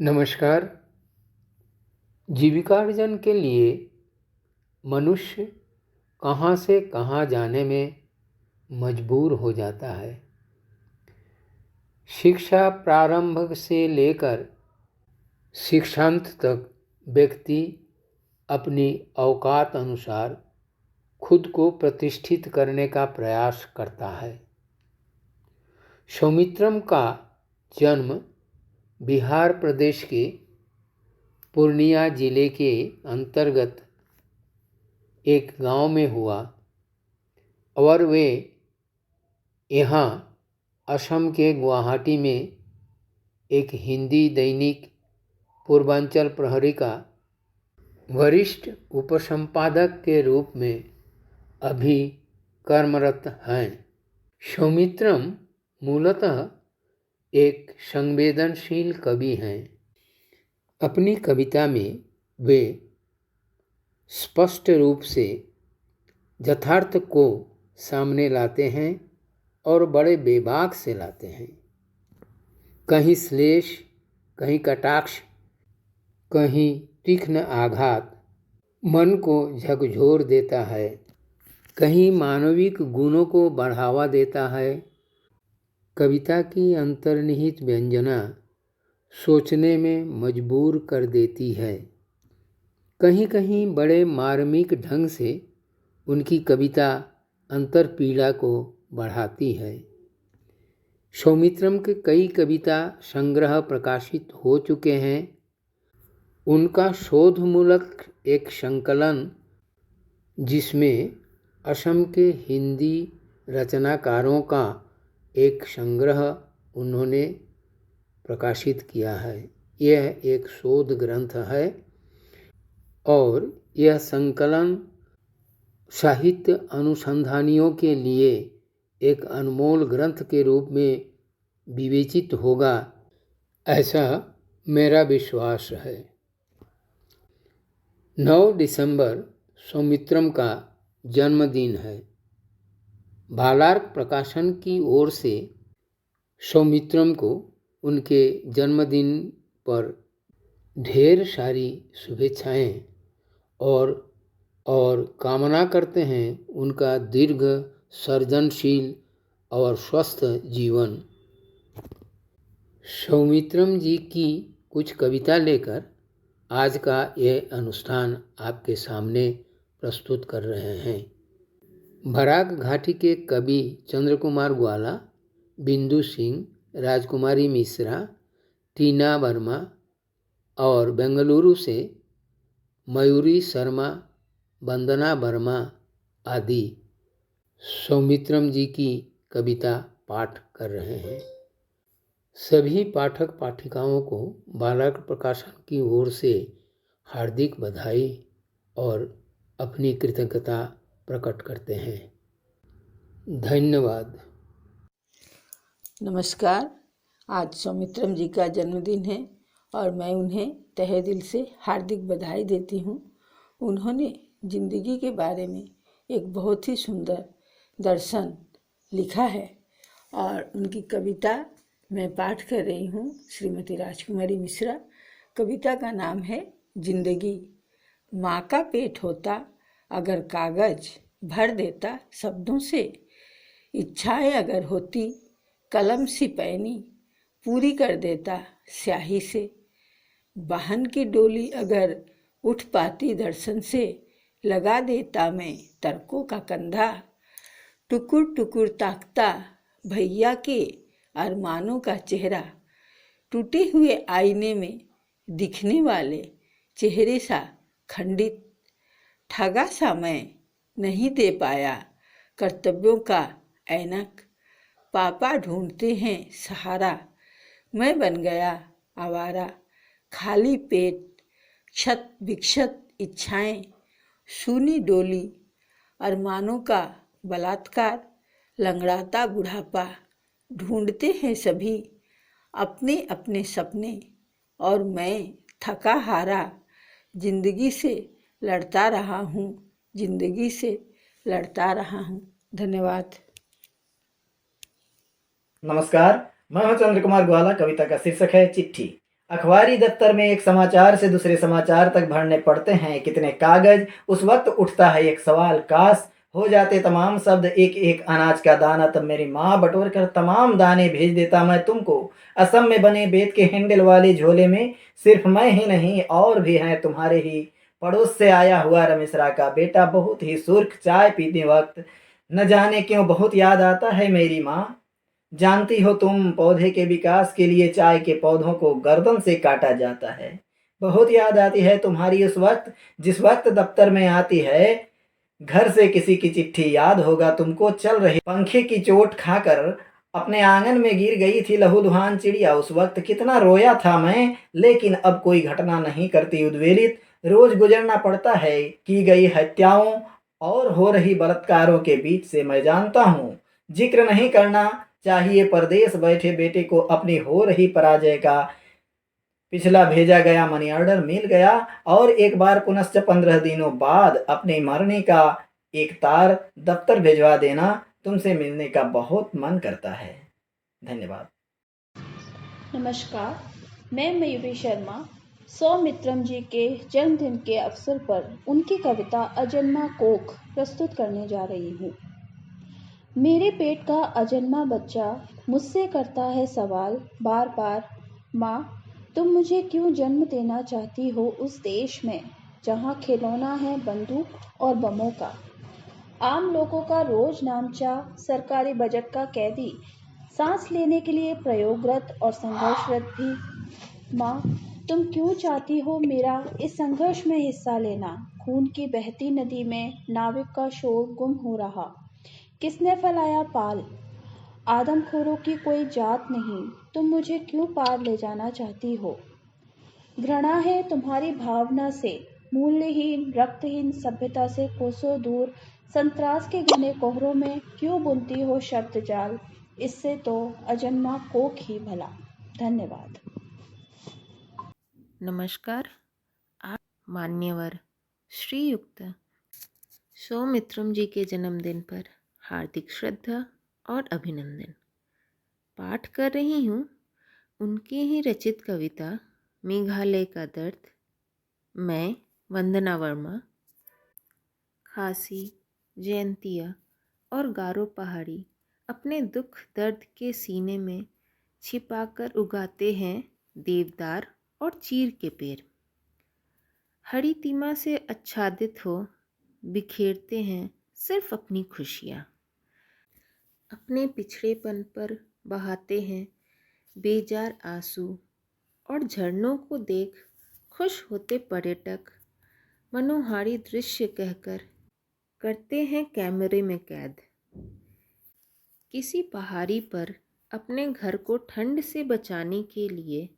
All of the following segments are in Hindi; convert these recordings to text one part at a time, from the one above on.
नमस्कार। जीविकार्जन के लिए मनुष्य कहाँ से कहाँ जाने में मजबूर हो जाता है। शिक्षा प्रारंभ से लेकर शिक्षांत तक व्यक्ति अपनी औकात अनुसार खुद को प्रतिष्ठित करने का प्रयास करता है। सौमित्रम का जन्म बिहार प्रदेश के पूर्णिया जिले के अंतर्गत एक गांव में हुआ और वे यहाँ असम के गुवाहाटी में एक हिंदी दैनिक पूर्वांचल प्रहरी का वरिष्ठ उपसंपादक के रूप में अभी कर्मरत हैं। सौमित्रम मूलतः एक संवेदनशील कवि हैं। अपनी कविता में वे स्पष्ट रूप से यथार्थ को सामने लाते हैं और बड़े बेबाक से लाते हैं। कहीं श्लेष, कहीं कटाक्ष, कहीं तीक्ष्ण आघात मन को झकझोर देता है, कहीं मानविक गुणों को बढ़ावा देता है। कविता की अंतर्निहित व्यंजना सोचने में मजबूर कर देती है। कहीं कहीं बड़े मार्मिक ढंग से उनकी कविता अंतर्पीड़ा को बढ़ाती है। सौमित्रम के कई कविता संग्रह प्रकाशित हो चुके हैं। उनका शोधमूलक एक संकलन जिसमें असम के हिंदी रचनाकारों का एक संग्रह उन्होंने प्रकाशित किया है। यह एक शोध ग्रंथ है और यह संकलन साहित्य अनुसंधानियों के लिए एक अनमोल ग्रंथ के रूप में विवेचित होगा, ऐसा मेरा विश्वास है। 9 दिसंबर सौमित्रम का जन्मदिन है। भालार्क प्रकाशन की ओर से सौमित्रम को उनके जन्मदिन पर ढेर सारी शुभेच्छाएं और कामना करते हैं उनका दीर्घ, सृजनशील और स्वस्थ जीवन। सौमित्रम जी की कुछ कविता लेकर आज का यह अनुष्ठान आपके सामने प्रस्तुत कर रहे हैं। बराक घाटी के कवि चंद्र कुमार ग्वाला, बिंदु सिंह, राजकुमारी मिश्रा, टीना वर्मा और बेंगलुरु से मयूरी शर्मा, वंदना वर्मा आदि सौमित्रम जी की कविता पाठ कर रहे हैं। सभी पाठक पाठिकाओं को बालक प्रकाशन की ओर से हार्दिक बधाई और अपनी कृतज्ञता प्रकट करते हैं। धन्यवाद। नमस्कार। आज सौमित्रम जी का जन्मदिन है और मैं उन्हें तहे दिल से हार्दिक बधाई देती हूँ। उन्होंने जिंदगी के बारे में एक बहुत ही सुंदर दर्शन लिखा है और उनकी कविता मैं पाठ कर रही हूँ। श्रीमती राजकुमारी मिश्रा। कविता का नाम है जिंदगी। माँ का पेट होता अगर कागज भर देता शब्दों से, इच्छाएं अगर होती कलम सी पैनी पूरी कर देता स्याही से, वाहन की डोली अगर उठ पाती दर्शन से, लगा देता मैं तर्कों का कंधा, टुकुर टुकुर ताकता भैया के अरमानों का चेहरा, टूटे हुए आईने में दिखने वाले चेहरे सा खंडित, ठगा सा मैं नहीं दे पाया कर्तव्यों का ऐनक, पापा ढूंढते हैं सहारा, मैं बन गया आवारा, खाली पेट क्षत विक्षत इच्छाएं, सूनी डोली अरमानों का बलात्कार, लंगड़ाता बुढ़ापा, ढूंढते हैं सभी अपने अपने सपने और मैं थका हारा जिंदगी से लड़ता रहा हूँ, जिंदगी से लड़ता रहा हूँ। धन्यवाद। नमस्कार, मैं हूं चंद्र कुमार ग्वाला। कविता का शीर्षक है चिट्ठी। अखबारी दफ्तर में एक समाचार से दूसरे समाचार तक भरने पड़ते हैं कितने कागज। उस वक्त उठता है एक सवाल, काश हो जाते तमाम शब्द एक एक अनाज का दाना, तब मेरी माँ बटोर कर तमाम दाने भेज देता मैं तुमको। असम में बने बेत के हैंडल वाले झोले में सिर्फ मैं ही नहीं और भी हैं तुम्हारे ही। पड़ोस से आया हुआ रमेशरा का बेटा बहुत ही सुर्ख, चाय पीते वक्त न जाने क्यों बहुत याद आता है मेरी माँ। जानती हो तुम, पौधे के विकास के लिए चाय के पौधों को गर्दन से काटा जाता है। बहुत याद आती है तुम्हारी उस वक्त जिस वक्त दफ्तर में आती है घर से किसी की चिट्ठी। याद होगा तुमको, चल रही पंखे की चोट खाकर अपने आंगन में गिर गई थी लहूलुहान चिड़िया। उस वक्त कितना रोया था मैं, लेकिन अब कोई घटना नहीं करती उद्वेलित। रोज गुजरना पड़ता है की गई हत्याओं और हो रही बलात्कारों के बीच से। मैं जानता हूँ जिक्र नहीं करना चाहिए परदेश बैठे बेटे को अपनी हो रही पराजय का। पिछला भेजा गया मनी ऑर्डर मिल गया और एक बार पुनश्च 15 दिनों बाद अपने मरने का एक तार दफ्तर भिजवा देना। तुमसे मिलने का बहुत मन करता है। धन्यवाद। नमस्कार, मैं मयूरी शर्मा सौमित्रम जी के जन्मदिन के अवसर पर उनकी कविता अजन्मा कोख प्रस्तुत करने जा रही हूँ। मेरे पेट का अजन्मा बच्चा मुझसे करता है सवाल बार बार, माँ तुम मुझे क्यों जन्म देना चाहती हो उस देश में जहाँ खिलौना है बंदूक और बमों का, आम लोगों का रोज नामचा, सरकारी बजट का कैदी, सांस लेने के लिए प्रयोगरत और संघर्षरत भी। माँ तुम क्यों चाहती हो मेरा इस संघर्ष में हिस्सा लेना, खून की बहती नदी में नाविक का शोर गुम हो रहा। किसने फैलाया पाल, आदमखोरों की कोई जात नहीं, तुम मुझे क्यों पार ले जाना चाहती हो। घृणा है तुम्हारी भावना से, मूल्यहीन रक्तहीन सभ्यता से कोसों दूर, संतरास के घने कोहरों में क्यों बुनती हो शब्द जाल, इससे तो अजन्मा कोख ही भला। धन्यवाद। नमस्कार। आप मान्यवर श्रीयुक्त सौमित्रम जी के जन्मदिन पर हार्दिक श्रद्धा और अभिनंदन। पाठ कर रही हूँ उनकी ही रचित कविता मेघालय का दर्द। मैं वंदना वर्मा। खासी, जयंतिया और गारो पहाड़ी अपने दुख दर्द के सीने में छिपाकर उगाते हैं देवदार और चीर के पेड़। हरी तीमा से आच्छादित हो बिखेरते हैं सिर्फ अपनी खुशियाँ। अपने पिछड़ेपन पर बहाते हैं बेजार आंसू और झरनों को देख खुश होते पर्यटक मनोहारी दृश्य कहकर करते हैं कैमरे में कैद। किसी पहाड़ी पर अपने घर को ठंड से बचाने के लिए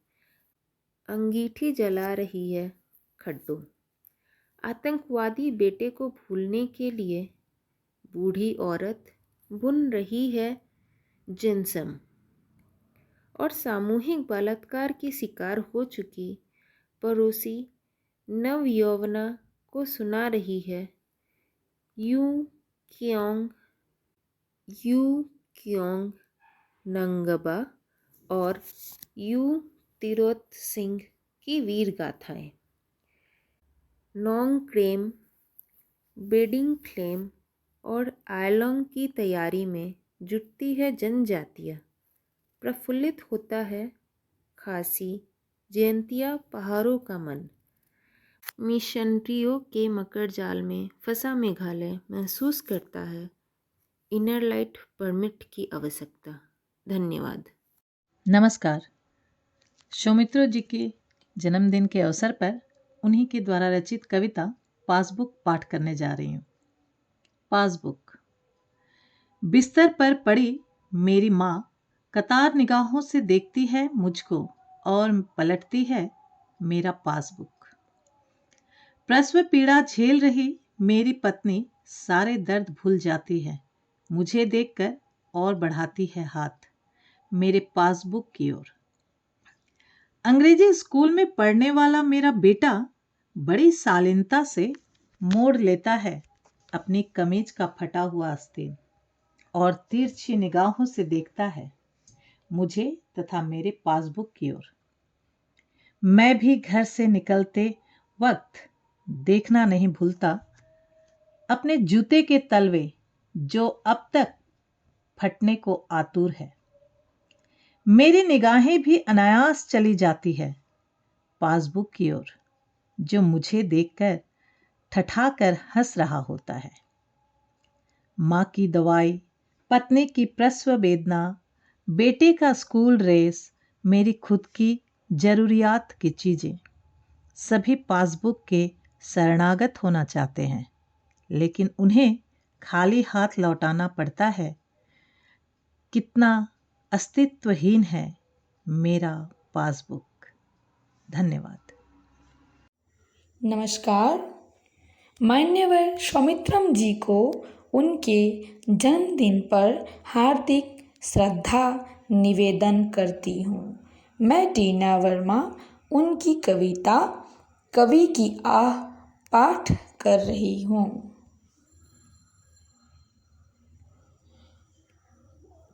अंगीठी जला रही है खड्डू। आतंकवादी बेटे को भूलने के लिए बूढ़ी औरत बुन रही है जिनसम। और सामूहिक बलात्कार की शिकार हो चुकी पड़ोसी नवयौवना को सुना रही है यू क्योंग नंगबा और यू तिरोत सिंह की वीर गाथाएं। नोंग क्रेम, बेडिंग क्लेम और आयलोंग की तैयारी में जुटती है जनजातियाँ। प्रफुल्लित होता है खासी, जयंतिया पहाड़ों का मन। मिशनरियों के मकर जाल में फंसा मेघालय महसूस करता है इनर लाइट परमिट की आवश्यकता। धन्यवाद। नमस्कार। सौमित्र जी के जन्मदिन के अवसर पर उन्हीं के द्वारा रचित कविता पासबुक पाठ करने जा रही हूँ। पासबुक। बिस्तर पर पड़ी मेरी माँ कतार निगाहों से देखती है मुझको और पलटती है मेरा पासबुक। प्रसव पीड़ा झेल रही मेरी पत्नी सारे दर्द भूल जाती है, मुझे देखकर और बढ़ाती है हाथ मेरे पासबुक की ओर। अंग्रेजी स्कूल में पढ़ने वाला मेरा बेटा बड़ी शालीनता से मोड़ लेता है अपनी कमीज का फटा हुआ आस्तीन और तिरछी निगाहों से देखता है मुझे तथा मेरे पासबुक की ओर। मैं भी घर से निकलते वक्त देखना नहीं भूलता अपने जूते के तलवे जो अब तक फटने को आतुर है। मेरी निगाहें भी अनायास चली जाती है पासबुक की ओर, जो मुझे देखकर ठठाकर हंस रहा होता है। माँ की दवाई, पत्नी की प्रसव वेदना, बेटे का स्कूल ड्रेस, मेरी खुद की जरूरियात की चीजें, सभी पासबुक के शरणागत होना चाहते हैं, लेकिन उन्हें खाली हाथ लौटाना पड़ता है। कितना अस्तित्वहीन है मेरा पासबुक। धन्यवाद। नमस्कार। मान्यवर सौमित्रम जी को उनके जन्मदिन पर हार्दिक श्रद्धा निवेदन करती हूँ। मैं टीना वर्मा उनकी कविता कवि की आह पाठ कर रही हूँ।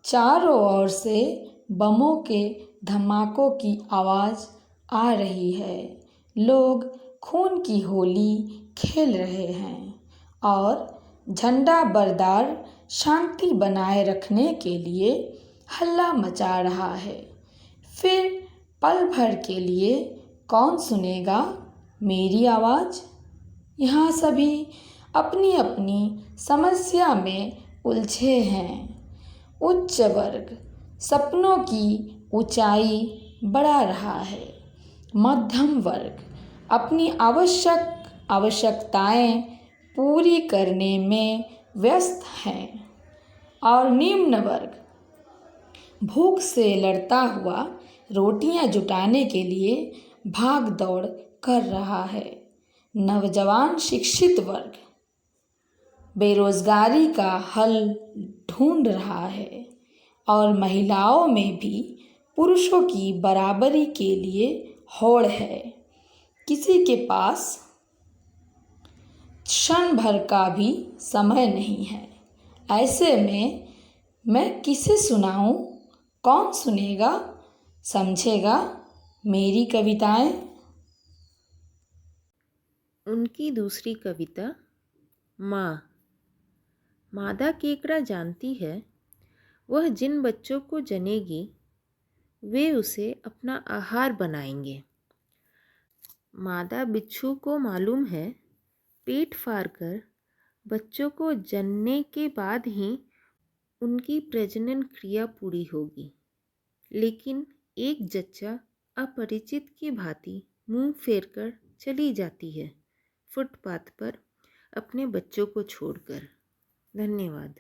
चारों ओर से बमों के धमाकों की आवाज़ आ रही है। लोग खून की होली खेल रहे हैं और झंडा बरदार शांति बनाए रखने के लिए हल्ला मचा रहा है। फिर पल भर के लिए कौन सुनेगा मेरी आवाज़? यहाँ सभी अपनी अपनी समस्या में उलझे हैं। उच्च वर्ग सपनों की ऊंचाई बढ़ा रहा है। मध्यम वर्ग अपनी आवश्यकताएं पूरी करने में व्यस्त हैं और निम्न वर्ग भूख से लड़ता हुआ रोटियां जुटाने के लिए भाग दौड़ कर रहा है। नवजवान शिक्षित वर्ग बेरोजगारी का हल ढूंढ रहा है और महिलाओं में भी पुरुषों की बराबरी के लिए होड़ है। किसी के पास क्षण भर का भी समय नहीं है। ऐसे में मैं किसे सुनाऊं? कौन सुनेगा, समझेगा मेरी कविताएं? उनकी दूसरी कविता माँ। मादा केकड़ा जानती है वह जिन बच्चों को जनेगी वे उसे अपना आहार बनाएंगे। मादा बिच्छू को मालूम है पेट फाड़ कर बच्चों को जनने के बाद ही उनकी प्रजनन क्रिया पूरी होगी, लेकिन एक जच्चा अपरिचित की भांति मुंह फेरकर चली जाती है फुटपाथ पर अपने बच्चों को छोड़कर। धन्यवाद।